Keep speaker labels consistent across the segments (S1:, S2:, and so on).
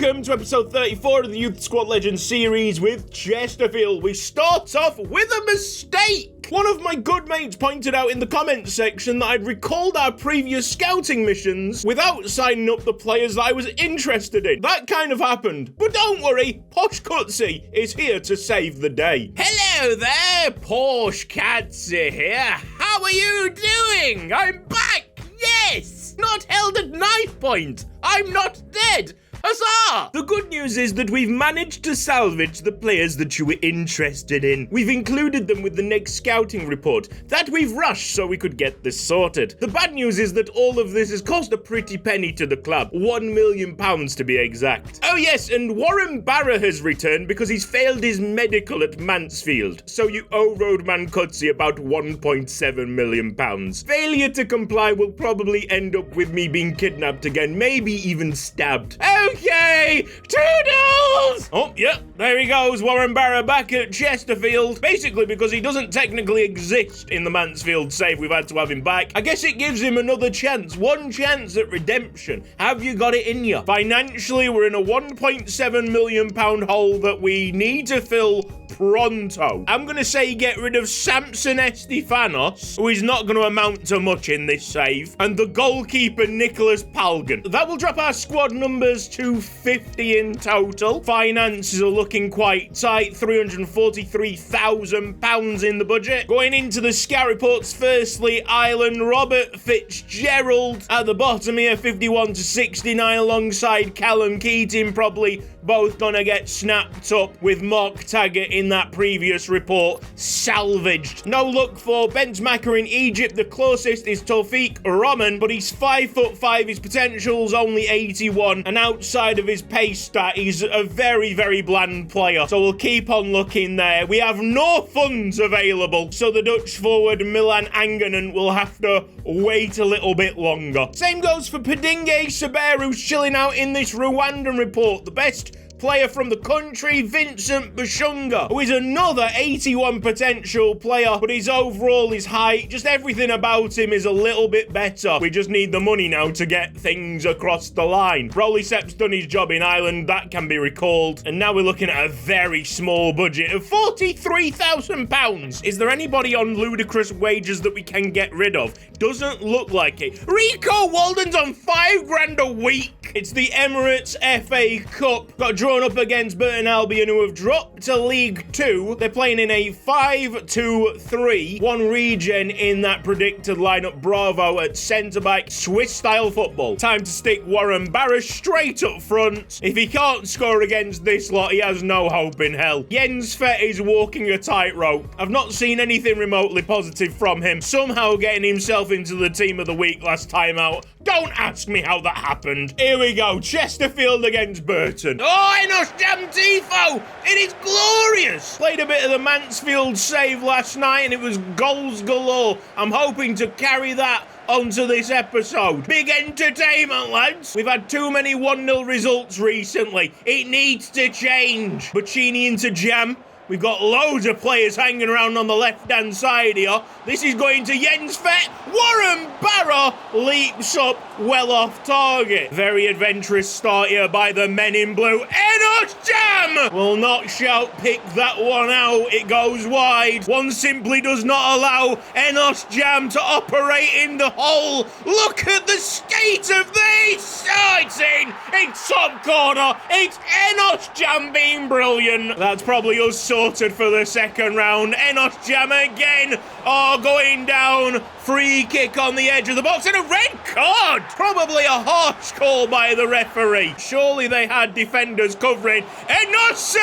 S1: Welcome to episode 34 of the Youth Squad Legends series with Chesterfield. We start off with a mistake. One of my good mates pointed out in the comments section that I'd recalled our previous scouting missions without signing up the players that I was interested in. That kind of happened. But don't worry, Posh Cutsy is here to save the day.
S2: Hello there, Posh Cutsy here. How are you doing? I'm back, yes! Not held at knife point. I'm not dead. Huzzah!
S1: The good news is that we've managed to salvage the players that you were interested in. We've included them with the next scouting report. That we've rushed so we could get this sorted. The bad news is that all of this has cost a pretty penny to the club. £1 million to be exact. Oh yes, and Warren Barra has returned because he's failed his medical at Mansfield. So you owe Roadman Cutsy about £1.7 million. Failure to comply will probably end up with me being kidnapped again, maybe even stabbed. Okay, toodles! Oh, yeah, there he goes, Warren Barra back at Chesterfield. Basically because he doesn't technically exist in the Mansfield save, we've had to have him back. I guess it gives him another chance, one chance at redemption. Have you got it in you? Financially, we're in a £1.7 million hole that we need to fill pronto. I'm going to say get rid of Samson Estefanos, who is not going to amount to much in this save, and the goalkeeper Nicholas Palgan. That will drop our squad numbers to 50 in total. Finances are looking quite tight, £343,000 in the budget. Going into the scout reports, firstly, Ireland, Robert Fitzgerald at the bottom here, 51 to 69, alongside Callum Keating, probably both gonna get snapped up with Mark Taggart in that previous report, salvaged. No luck for Benzemacher in Egypt. The closest is Tawfiq Rahman, but he's 5'5", his potential's only 81, and outside of his pace stat, he's a very, very bland player. So we'll keep on looking there. We have no funds available, so the Dutch forward Milan Anganen will have to wait a little bit longer. Same goes for Pedingue Saber, who's chilling out in this Rwandan report. The best player from the country, Vincent Bashunga, who is another 81 potential player, but his overall, his height, just everything about him is a little bit better. We just need the money now to get things across the line. Rolisep's done his job in Ireland, that can be recalled, and now we're looking at a very small budget of £43,000. Is there anybody on ludicrous wages that we can get rid of? Doesn't look like it. Rico Walden's on £5 a week. It's the Emirates FA Cup. Got drawn up against Burton Albion, who have dropped to League 2. They're playing in a 5-2-3. One regen in that predicted lineup. Bravo at centre-back. Swiss-style football. Time to stick Warren Barra straight up front. If he can't score against this lot, he has no hope in hell. Jens Fett is walking a tightrope. I've not seen anything remotely positive from him. Somehow getting himself into the team of the week last time out. Don't ask me how that happened. Here we go. Chesterfield against Burton. Oh, Enos Jam Tifo! It is glorious! Played a bit of the Mansfield save last night and it was goals galore. I'm hoping to carry that onto this episode. Big entertainment, lads. We've had too many 1-0 results recently. It needs to change. Boccini into Jam. We've got loads of players hanging around on the left-hand side here. This is going to Jens Fett. Warren Barra leaps up well off target. Very adventurous start here by the men in blue. Enos Jam will not shout pick that one out. It goes wide. One simply does not allow Enos Jam to operate in the hole. Look at the state of this. Oh, it's in. It's top corner. It's Enos Jam being brilliant. That's probably us sorted for the second round. Enos Jam again. Oh, going down. Free kick on the edge of the box and a red card. Probably a harsh call by the referee. Surely they had defenders covering. Enos!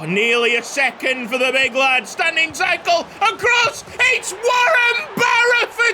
S1: Nearly a second for the big lad. Standing tackle across. It's Warren Barra for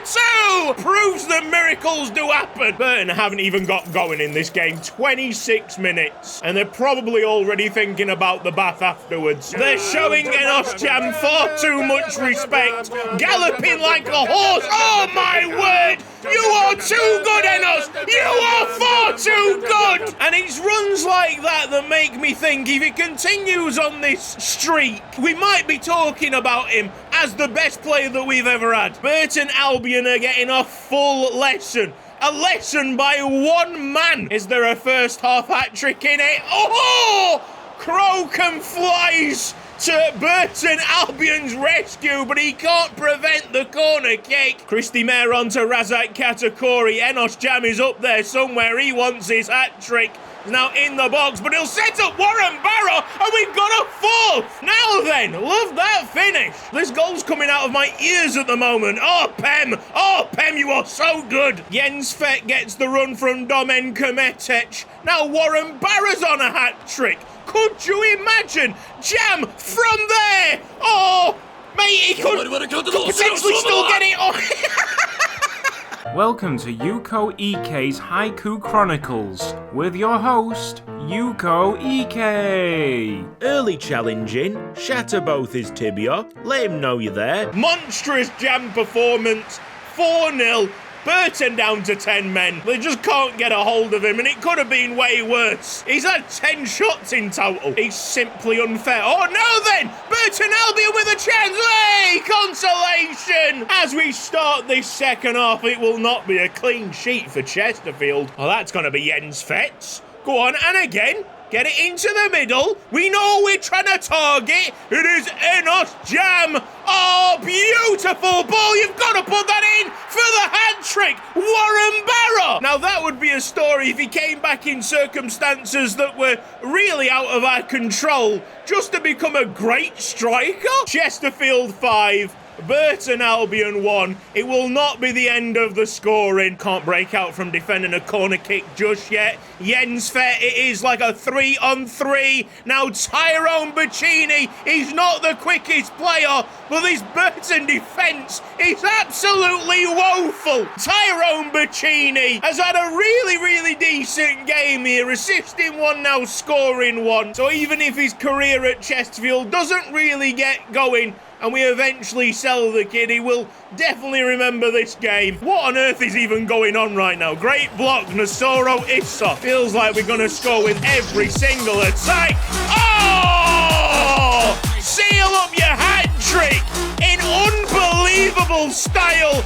S1: 2. Proves that miracles do happen. Burton haven't even got going in this game. 26 minutes. And they're probably already thinking about the bath afterwards. They're showing Enos Jam far too much respect. Galloping like a horse. Oh my word. You are too good, Enos. You are far too good. And it's runs like that that make me think if he continues on this streak, we might be talking about him as the best player that we've ever had. Burton Albion are getting a full lesson A lesson by one man. Is there a first half hat-trick in it? Oh! Crocombe flies to Burton Albion's rescue, but he can't prevent the corner kick. Christy Mayer onto Razak Katakori. Enos Jam is up there somewhere. He wants his hat-trick. He's now in the box, but he'll set up Warren Barrow, and we've got a fourth. Now then, love that finish. There's goals coming out of my ears at the moment. Oh, Pem, you are so good. Jens Fett gets the run from Domen Kometic. Now Warren Barrow's on a hat-trick. Could you imagine? Jam from there. Oh, mate, he could potentially still get it on.
S3: Welcome to Yuko Ike's Haiku Chronicles with your host, Yuko Ike.
S1: Early challenging, shatter both his tibia, let him know you're there. Monstrous Jam performance, 4-0. Burton down to 10 men. They just can't get a hold of him, and it could have been way worse. He's had 10 shots in total. He's simply unfair. Oh, no then! Burton Albion with a chance. Hey, consolation! As we start this second half, it will not be a clean sheet for Chesterfield. Oh, that's going to be Jens Fetz. Go on, and again. Get it into the middle. We know we're trying to target. It is Enos Jam. Oh, beautiful ball. You've got to put that in for the hat-trick. Warren Barrow. Now, that would be a story if he came back in circumstances that were really out of our control just to become a great striker. Chesterfield 5. Burton Albion 1. It will not be the end of the scoring. Can't break out from defending a corner kick just yet. Jens Fett, it is like a 3-on-3. Now Tyrone Bacchini, he's not the quickest player, but this Burton defence is absolutely woeful. Tyrone Bacchini has had a really decent game here, assisting one, now scoring one. So even if his career at Chesterfield doesn't really get going, and we eventually sell the kid, he will definitely remember this game. What on earth is even going on right now? Great block, Nasoro Issa. Feels like we're going to score with every single attack. Oh! Seal up your hat-trick in unbelievable style.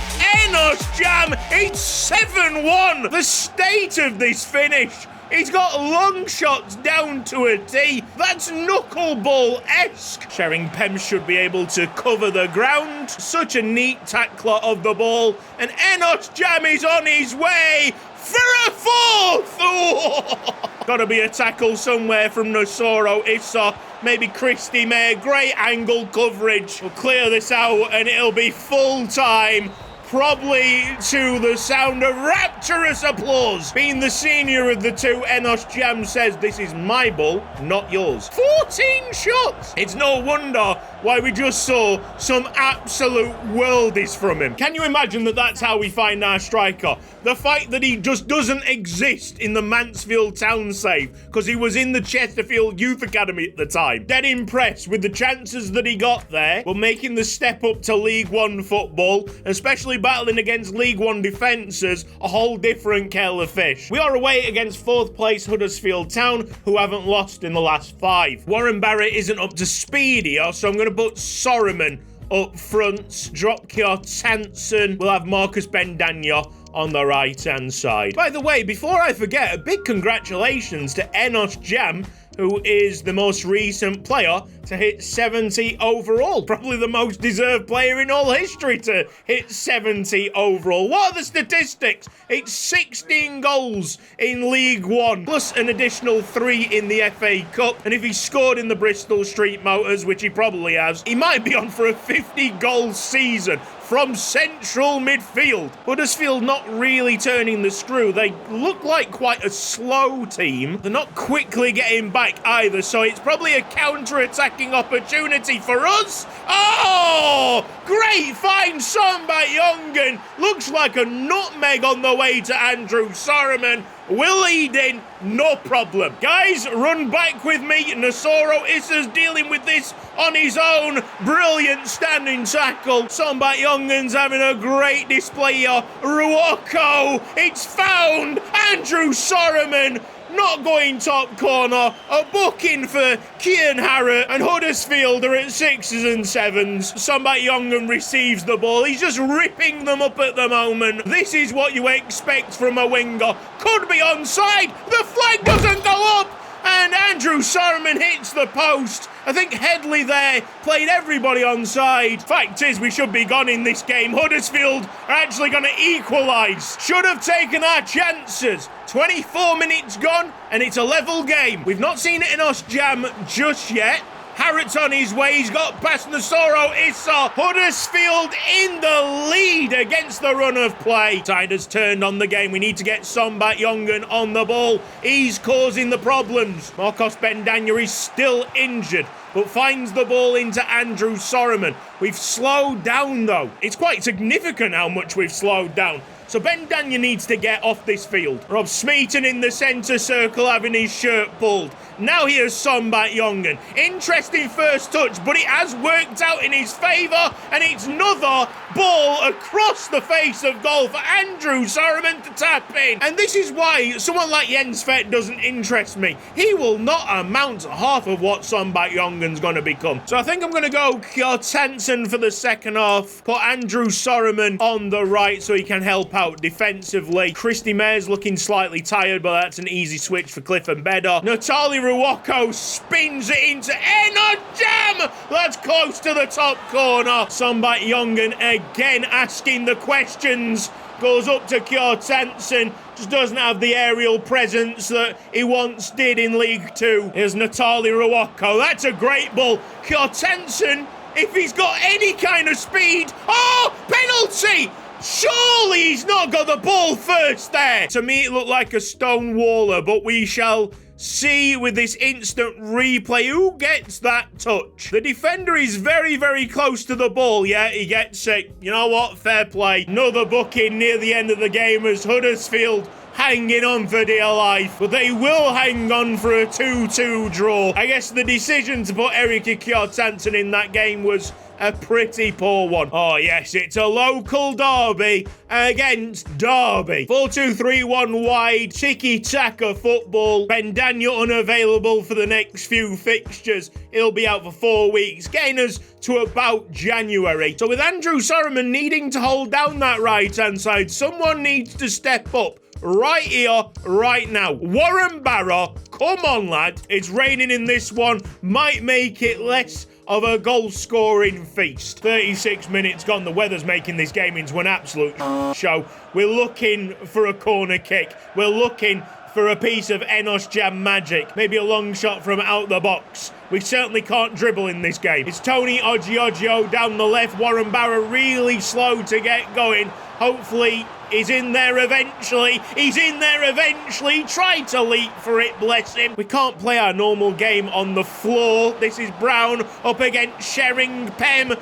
S1: Enos Jam, it's 7-1. The state of this finish. He's got long shots down to a T. That's knuckleball-esque. Sheringham should be able to cover the ground. Such a neat tackler of the ball. And Enos Jam is on his way for a fourth. Oh. Gotta be a tackle somewhere from Nasoro Issa. Maybe Christy Mayer. Great angle coverage. We'll clear this out and it'll be full time. Probably to the sound of rapturous applause. Being the senior of the two, Enos Jam says, this is my ball, not yours. 14 shots! It's no wonder why we just saw some absolute worldies from him. Can you imagine that that's how we find our striker? The fact that he just doesn't exist in the Mansfield Town save because he was in the Chesterfield Youth Academy at the time. Dead impressed with the chances that he got there, but making the step up to League One football, especially battling against League One defences, a whole different kettle of fish. We are away against 4th place Huddersfield Town, who haven't lost in the last 5. Warren Barrett isn't up to speed here, so I'm going to put Soromon up front. Drop Kjartansson. We'll have Marcus Bendanya on the right-hand side. By the way, before I forget, a big congratulations to Enos Jam, who is the most recent player to hit 70 overall. Probably the most deserved player in all history to hit 70 overall. What are the statistics? It's 16 goals in League One, plus an additional 3 in the FA Cup. And if he scored in the Bristol Street Motors, which he probably has, he might be on for a 50-goal season from central midfield. Huddersfield not really turning the screw. They look like quite a slow team. They're not quickly getting back either, so it's probably a counter-attacking opportunity for us. Oh! Great find, Sombat Youngen. Looks like a nutmeg on the way to Andrew Soromon. Will lead in, no problem. Guys, run back with me. Nasoro Issa's dealing with this on his own. Brilliant standing tackle. Sombat Youngen's having a great display here. Ruoko, it's found. Andrew Soromon not going top corner. A booking for Kian Harrott, and Huddersfield are at 6s and 7s. Somebody Young'un receives the ball. He's just ripping them up at the moment. This is what you expect from a winger. Could be onside. The flag doesn't go up. And Andrew Soromon'S hits the post. I think Headley there played everybody onside. Fact is, we should be gone in this game. Huddersfield are actually going to equalise. Should have taken our chances. 24 minutes gone, and it's a level game. We've not seen it in us Jam just yet. Harrott's on his way. He's got past Nasoro Issa. Huddersfield in the lead against the run of play. Tide has turned on the game. We need to get Sombat Young'un on the ball. He's causing the problems. Marcos Bendanya is still injured, but finds the ball into Andrew Soromon'S. We've slowed down, though. It's quite significant how much we've slowed down. So Bendanya needs to get off this field. Rob Smeaton in the centre circle having his shirt pulled. Now here's Sombat Young'un. Interesting first touch, but it has worked out in his favour, and it's another ball across the face of goal for Andrew Soromon'S to tap in. And this is why someone like Jens Fett doesn't interest me. He will not amount to half of what Sombat Young'un's going to become. So I think I'm going to go Kjartansson for the second half. Put Andrew Soromon'S on the right so he can help out defensively. Christy Mayer's looking slightly tired, but that's an easy switch for Cliff and Bedder. Natali Ruwako spins it into Jam. That's close to the top corner. Sombat Young'un again asking the questions. Goes up to Kjartansson. Just doesn't have the aerial presence that he once did in League 2. Here's Natali Ruwako. That's a great ball. Kjartansson, if he's got any kind of speed. Oh, penalty! Surely he's not got the ball first there. To me, it looked like a stone waller, but we shall see with this instant replay who gets that touch. The defender is very, very close to the ball. Yeah, he gets it. You know what? Fair play. Another booking near the end of the game as Huddersfield hanging on for dear life, but they will hang on for a 2-2 draw. I guess the decision to put Erika Kjartansson in that game was a pretty poor one. Oh yes, it's a local derby against Derby. 4-2-3-1 wide, tiki-taka football. Bendanya unavailable for the next few fixtures. He'll be out for 4 weeks, getting us to about January. So with Andrew Soromon'S needing to hold down that right-hand side, someone needs to step up. Right here, right now. Warren Barra, come on, lad. It's raining in this one. Might make it less of a goal-scoring feast. 36 minutes gone. The weather's making this game into an absolute show. We're looking for a corner kick. We're looking for a piece of Enos Jam magic. Maybe a long shot from out the box. We certainly can't dribble in this game. It's Tony Ogiogio down the left. Warren Barra really slow to get going. Hopefully he's in there eventually. He's in there eventually. Tried to leap for it, bless him. We can't play our normal game on the floor. This is Brown up against Sheringham.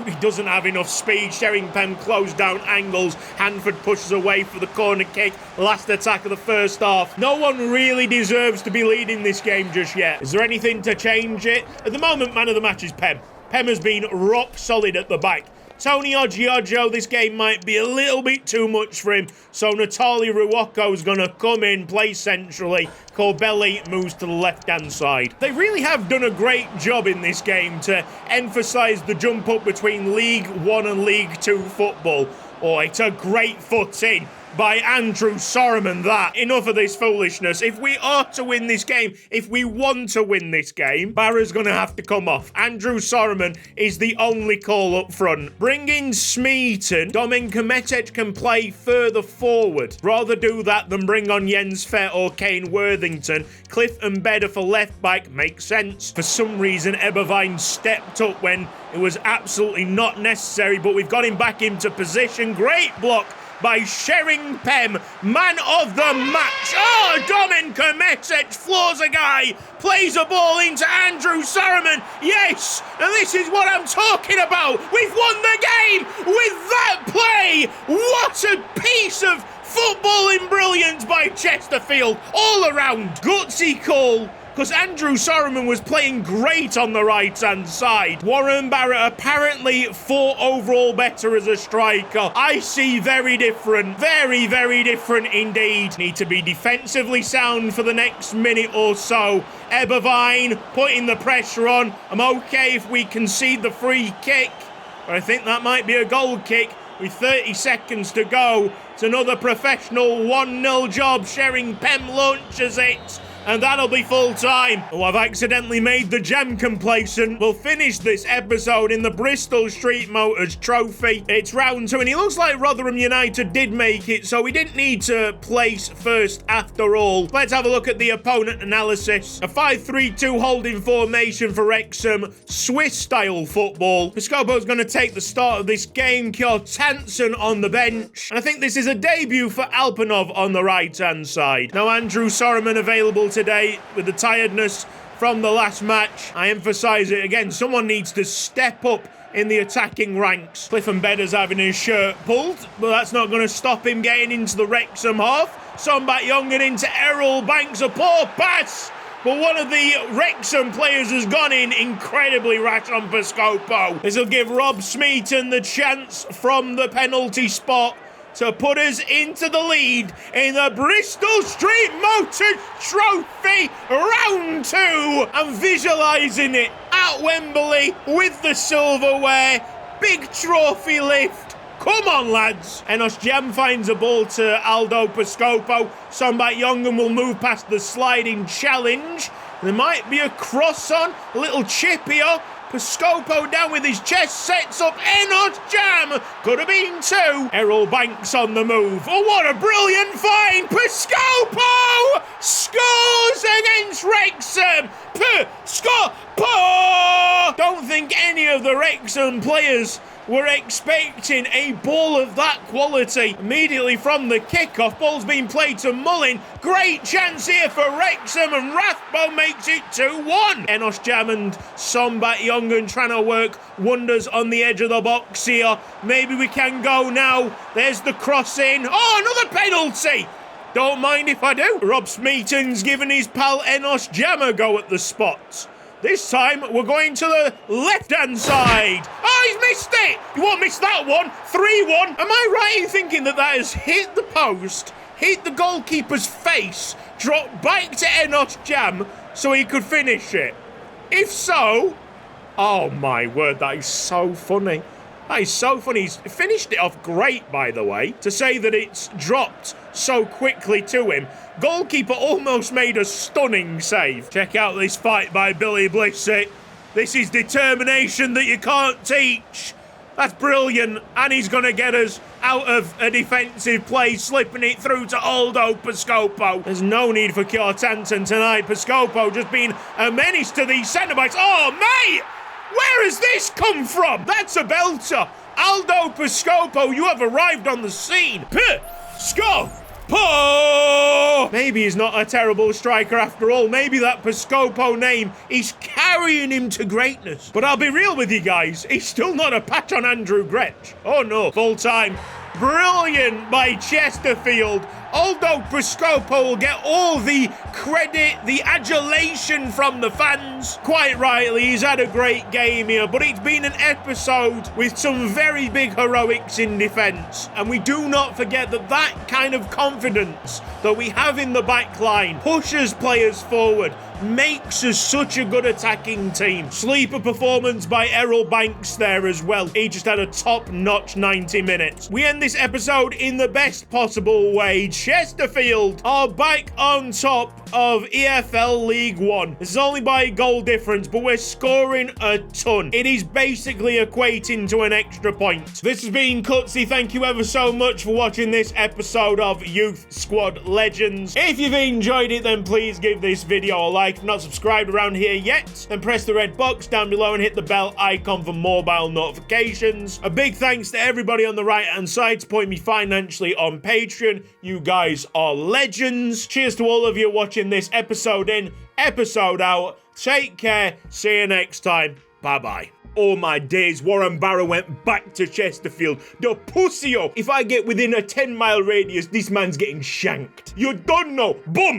S1: He doesn't have enough speed. Sheringham closed down angles. Hanford pushes away for the corner kick. Last attack of the first half. No one really deserves to be leading this game just yet. Is there anything to change it? At the moment, man of the match is Pem. Pem has been rock solid at the back. Tony Ogiogio, this game might be a little bit too much for him, so Natali Ruwako's going to come in, play centrally. Corbelli moves to the left-hand side. They really have done a great job in this game to emphasise the jump up between League 1 and League 2 football. Oh, it's a great foot in by Andrew Soromon'S, that. Enough of this foolishness. If we are to win this game, if we want to win this game, Barra's going to have to come off. Andrew Soromon'S is the only call up front. Bring in Smeaton. Domen Kometic can play further forward. Rather do that than bring on Jens Fett or Kane Worthington. Cliff and Bedder for left back makes sense. For some reason, Ebervine stepped up when it was absolutely not necessary, but we've got him back into position. Great block by Sheringham, man of the match. Oh, Domen Kometic floors a guy, plays a ball into Andrew Soromon'S. Yes, and this is what I'm talking about. We've won the game with that play. What a piece of footballing brilliance by Chesterfield all around. Gutsy call. because Andrew Soromon'S was playing great on the right-hand side. Warren Barrett apparently 4 overall better as a striker. I see very different. Very, very different indeed. Need to be defensively sound for the next minute or so. Ebervine putting the pressure on. I'm okay if we concede the free kick, but I think that might be a goal kick with 30 seconds to go. It's another professional 1-0 job. Sharing Pem launches it, and that'll be full time. Oh, I've accidentally made the jam complacent. We'll finish this episode in the Bristol Street Motors Trophy. It's round 2, and it looks like Rotherham United did make it, so we didn't need to place first after all. Let's have a look at the opponent analysis. A 5-3-2 holding formation for Wrexham. Swiss-style football. Piscopo's going to take the start of this game. Kjartansson on the bench. And I think this is a debut for Alpanov on the right-hand side. Now Andrew Soromon'S available today with the tiredness from the last match. I emphasise it again, someone needs to step up in the attacking ranks. Cliff Bedder's having his shirt pulled, but that's not going to stop him getting into the Wrexham half. Sombat Young and into Errol Banks, a poor pass, but one of the Wrexham players has gone in incredibly rash on Piscopo. This will give Rob Smeaton the chance from the penalty spot to put us into the lead in the Bristol Street Motors Trophy round 2. I'm visualising it at Wembley with the silverware. Big trophy lift. Come on, lads. Enos Jam finds a ball to Aldo Piscopo. Sombat Young will move past the sliding challenge. There might be a cross on, a little chip here. Piscopo down with his chest, sets up Enos Jam. Could have been 2. Errol Banks on the move. Oh, what a brilliant find. Piscopo scores against Wrexham. Piscopo! Don't think any of the Wrexham players were expecting a ball of that quality. Immediately from the kickoff, ball's been played to Mullin. Great chance here for Wrexham, and Rathbone makes it 2-1. Enos Jam and Sombat Young trying to work wonders on the edge of the box here. Maybe we can go now. There's the cross in. Oh, another penalty. Don't mind if I do. Rob Smeaton's given his pal Enos Jam a go at the spot. This time, we're going to the left-hand side. Oh, he's missed it. You won't miss that one. 3-1. Am I right in thinking that that has hit the post, hit the goalkeeper's face, dropped back to Enos Jam so he could finish it? If so, oh my word, that is so funny. That is so funny. He's finished it off great, by the way. To say that it's dropped so quickly to him. Goalkeeper almost made a stunning save. Check out this fight by Billy Blissett. This is determination that you can't teach. That's brilliant. And he's going to get us out of a defensive play, slipping it through to Aldo Piscopo. There's no need for Kjartansson tonight. Piscopo just being a menace to these centre-backs. Oh, mate! Where has this come from? That's a belter. Aldo Piscopo, you have arrived on the scene. Piscopo! Maybe he's not a terrible striker after all. Maybe that Piscopo name is carrying him to greatness. But I'll be real with you guys. He's still not a patch on Andrew Gretsch. Oh no. Full time. Brilliant by Chesterfield. Aldo Piscopo will get all the credit, the adulation from the fans. Quite rightly, he's had a great game here, but it's been an episode with some very big heroics in defence. And we do not forget that that kind of confidence that we have in the back line pushes players forward, makes us such a good attacking team. Sleeper performance by Errol Banks there as well. He just had a top-notch 90 minutes. We end this episode in the best possible way. Chesterfield are back on top of EFL League One. This is only by a goal difference, but we're scoring a ton. It is basically equating to an extra point. This has been Cutsy. Thank you ever so much for watching this episode of Youth Squad Legends. If you've enjoyed it, then please give this video a like. If not subscribed around here yet, then press the red box down below and hit the bell icon for mobile notifications. A big thanks to everybody on the right-hand side supporting me financially on Patreon. You guys are legends. Cheers to all of you watching this episode in, episode out. Take care. See you next time. Bye-bye. Oh my days, Warren Barrett went back to Chesterfield. The pussy-o. If I get within a 10-mile radius, this man's getting shanked. You don't know. Boom!